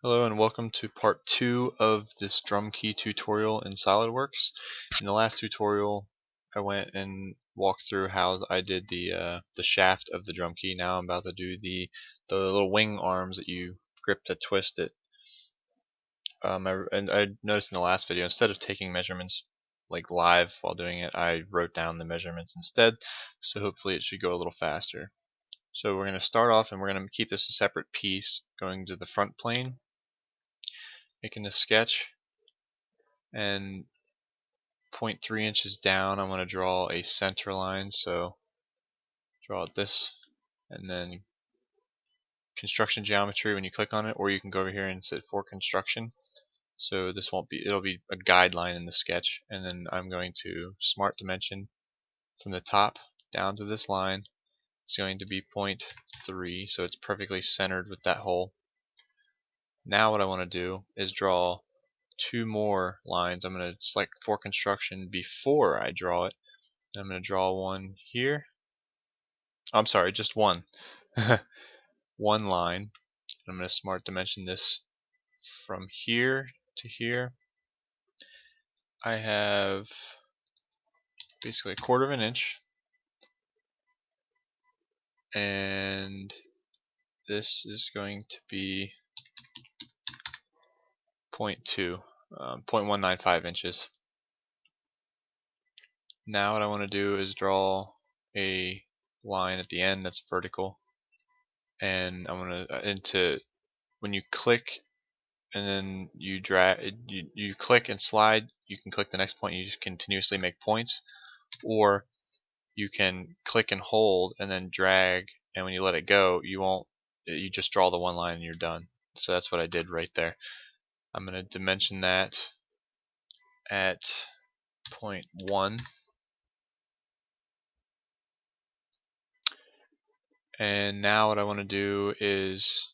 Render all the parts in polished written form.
Hello and welcome to part 2 of this drum key tutorial in SolidWorks. In the last tutorial I went and walked through how I did the shaft of the drum key. Now I'm about to do the little wing arms that you grip to twist it. I noticed in the last video, instead of taking measurements like live while doing it, I wrote down the measurements instead, so hopefully it should go a little faster. So we're going to start off and we're going to keep this a separate piece, going to the front plane, making a sketch, and 0.3 inches down I'm going to draw a center line. So draw this, and then construction geometry when you click on it, or you can go over here and set for construction. So this won't be, it'll be a guideline in the sketch, and then I'm going to smart dimension from the top down to this line. It's going to be 0.3, so it's perfectly centered with that hole. Now what I want to do is draw two more lines. I'm going to select for construction before I draw it. I'm going to draw one here. I'm sorry, just one. One line. I'm going to smart dimension this from here to here. I have basically a quarter of an inch, and this is going to be 0.195 inches. Now what I want to do is draw a line at the end that's vertical, and I'm going to when you click and then you drag, you click and slide, you can click the next point, you just continuously make points, or you can click and hold and then drag, and when you let it go, you just draw the one line and you're done. So that's what I did right there. I'm going to dimension that at 0.1, and now what I want to do is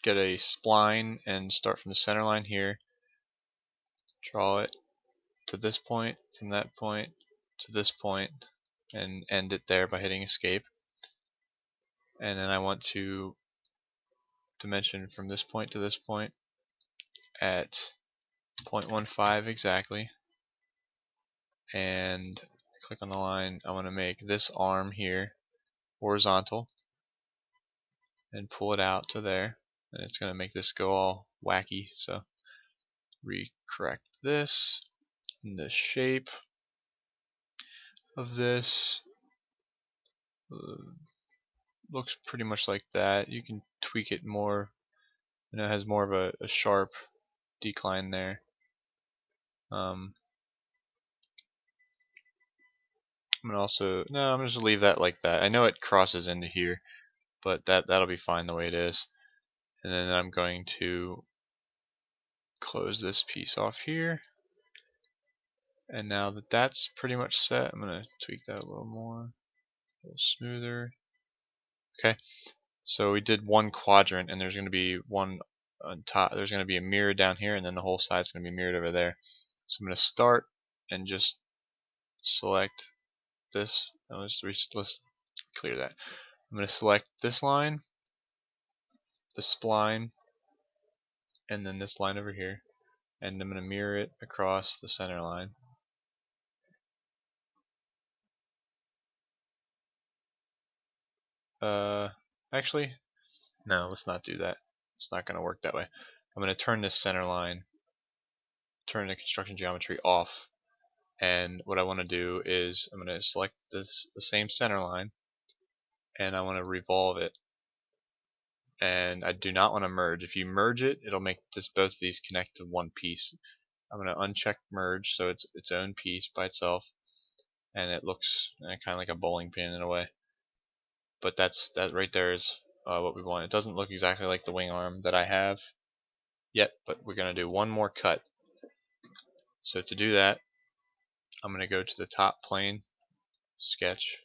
get a spline and start from the center line here, draw it to this point, from that point to this point, and end it there by hitting escape. And then I want to dimension from this point to this point at 0.15 exactly, and click on the line. I want to make this arm here horizontal and pull it out to there, and it's going to make this go all wacky. So recorrect this, and the shape of this looks pretty much like that. You can tweak it more, and it has more of a sharp decline there. I'm gonna I'm gonna just leave that like that. I know it crosses into here, but that'll be fine the way it is. And then I'm going to close this piece off here. And now that that's pretty much set, I'm gonna tweak that a little more, a little smoother. Okay, so we did one quadrant, and there's gonna be one on top. There's gonna be a mirror down here, and then the whole side's gonna be mirrored over there. So I'm gonna start and just select this. Let's clear that. I'm going to select this line, the spline, and then this line over here, and I'm going to mirror it across the center line. Actually, no, let's not do that. It's not going to work that way. I'm going to turn this center line, turn the construction geometry off, and what I want to do is I'm going to select the same center line, and I want to revolve it. And I do not want to merge. If you merge it, it'll make both of these connect to one piece. I'm going to uncheck merge, so it's its own piece by itself, and it looks kind of like a bowling pin in a way. But that right there is what we want. It doesn't look exactly like the wing arm that I have yet, but we're going to do one more cut. So to do that, I'm going to go to the top plane, sketch.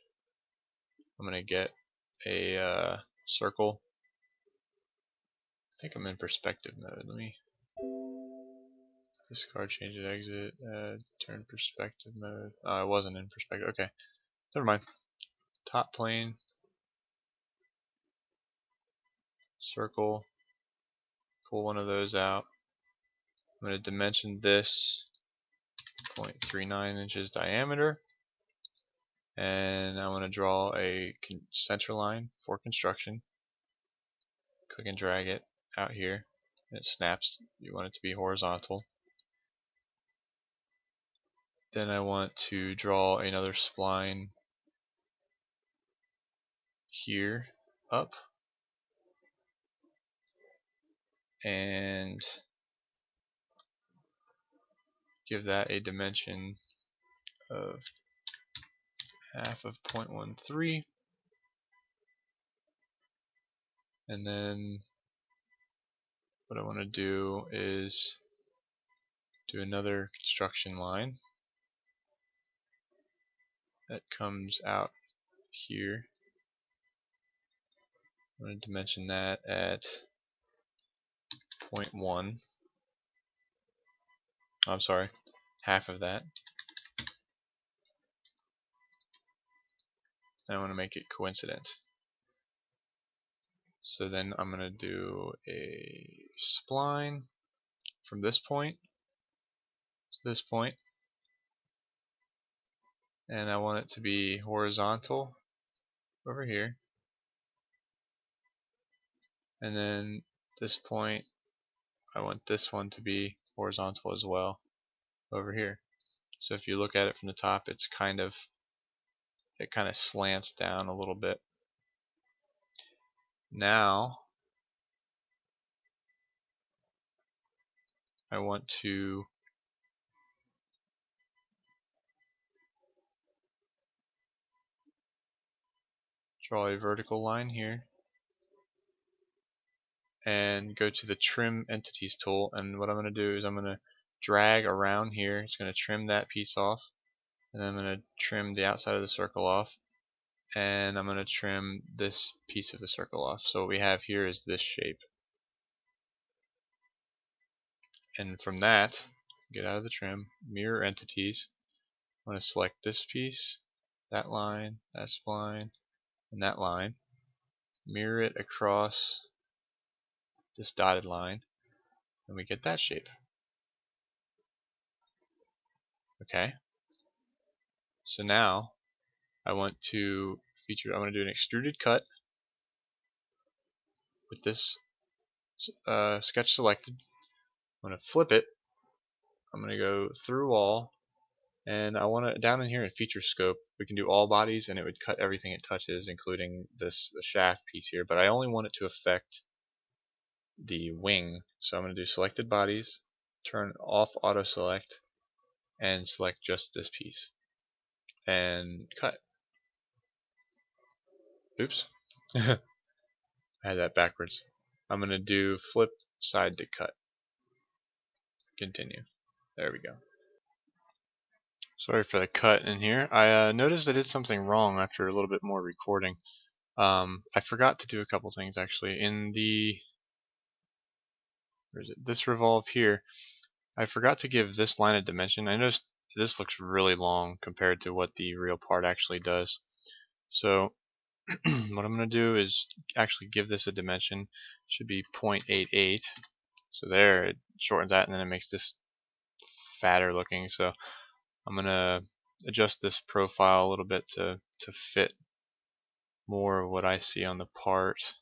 I'm going to get a circle. I think I'm in perspective mode. Let me discard, change it, exit, turn perspective mode. I wasn't in perspective. Okay, never mind. Top plane, circle, pull one of those out. I'm going to dimension this 0.39 inches diameter, and I want to draw a center line for construction. Click and drag it out here, and it snaps. You want it to be horizontal. Then I want to draw another spline here up, and give that a dimension of half of 0.13, and then what I want to do is do another construction line that comes out here. I'm going to dimension that at 0.1. I'm sorry, half of that. And I want to make it coincident. So then I'm going to do a spline from this point to this point, and I want it to be horizontal over here, and then this point I want this one to be horizontal as well over here. So if you look at it from the top, it kind of slants down a little bit. Now I want to draw a vertical line here and go to the trim entities tool, and what I'm going to do is I'm going to drag around here. It's going to trim that piece off, and then I'm going to trim the outside of the circle off, and I'm going to trim this piece of the circle off. So what we have here is this shape, and from that, get out of the trim, mirror entities. I'm going to select this piece, that line, that spline, and that line, mirror it across this dotted line, and we get that shape. Okay, so now I want to feature, I'm going to do an extruded cut with this sketch selected. I'm going to flip it. I'm going to go through all, and I want to, down in here in feature scope, we can do all bodies, and it would cut everything it touches, including the shaft piece here, but I only want it to affect the wing. So I'm going to do selected bodies, turn off auto select, and select just this piece and cut. Oops. I had that backwards. I'm going to do flip side to cut. Continue. There we go. Sorry for the cut in here. I noticed I did something wrong after a little bit more recording. I forgot to do a couple things actually. In the, where is it? This revolve here, I forgot to give this line a dimension. I noticed this looks really long compared to what the real part actually does. So what I'm going to do is actually give this a dimension. It should be 0.88. So there, it shortens that, and then it makes this fatter looking. So I'm going to adjust this profile a little bit to fit more of what I see on the part.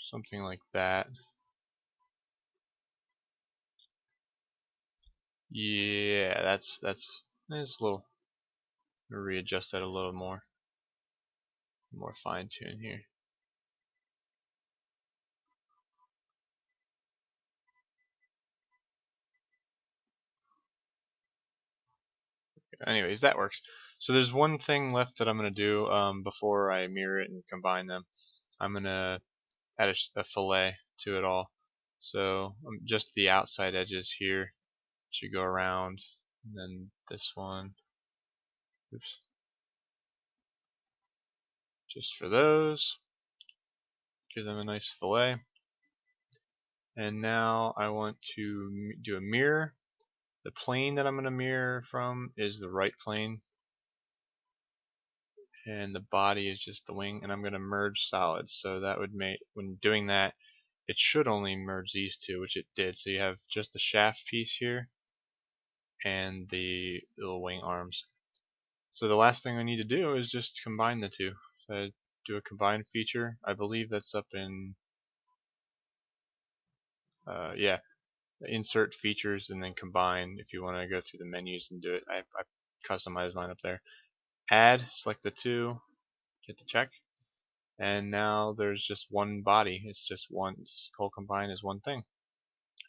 Something like that. Yeah, that's a little, readjust that a little more fine tune here. Anyways, that works. So there's one thing left that I'm going to do before I mirror it and combine them. I'm going to add a fillet to it all. So just the outside edges here should go around, and then this one, oops, just for those, give them a nice fillet. And now I want to do a mirror. The plane that I'm going to mirror from is the right plane, and the body is just the wing, and I'm going to merge solids. So that would make, when doing that, it should only merge these two, which it did. So you have just the shaft piece here and the little wing arms. So the last thing I need to do is just combine the two. So I do a combine feature. I believe that's up in yeah, insert features and then combine. If you want to go through the menus and do it, I customized mine up there. Add, select the two, hit the check, and now there's just one body. It's just one, whole combine is one thing.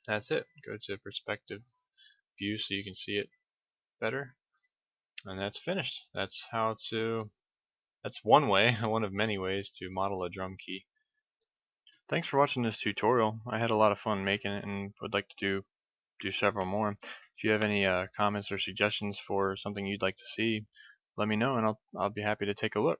That's it. Go to perspective view so you can see it better, and that's finished. That's how to, that's one way, one of many ways to model a drum key. Thanks for watching this tutorial. I had a lot of fun making it and would like to do several more. If you have any comments or suggestions for something you'd like to see, let me know and I'll be happy to take a look.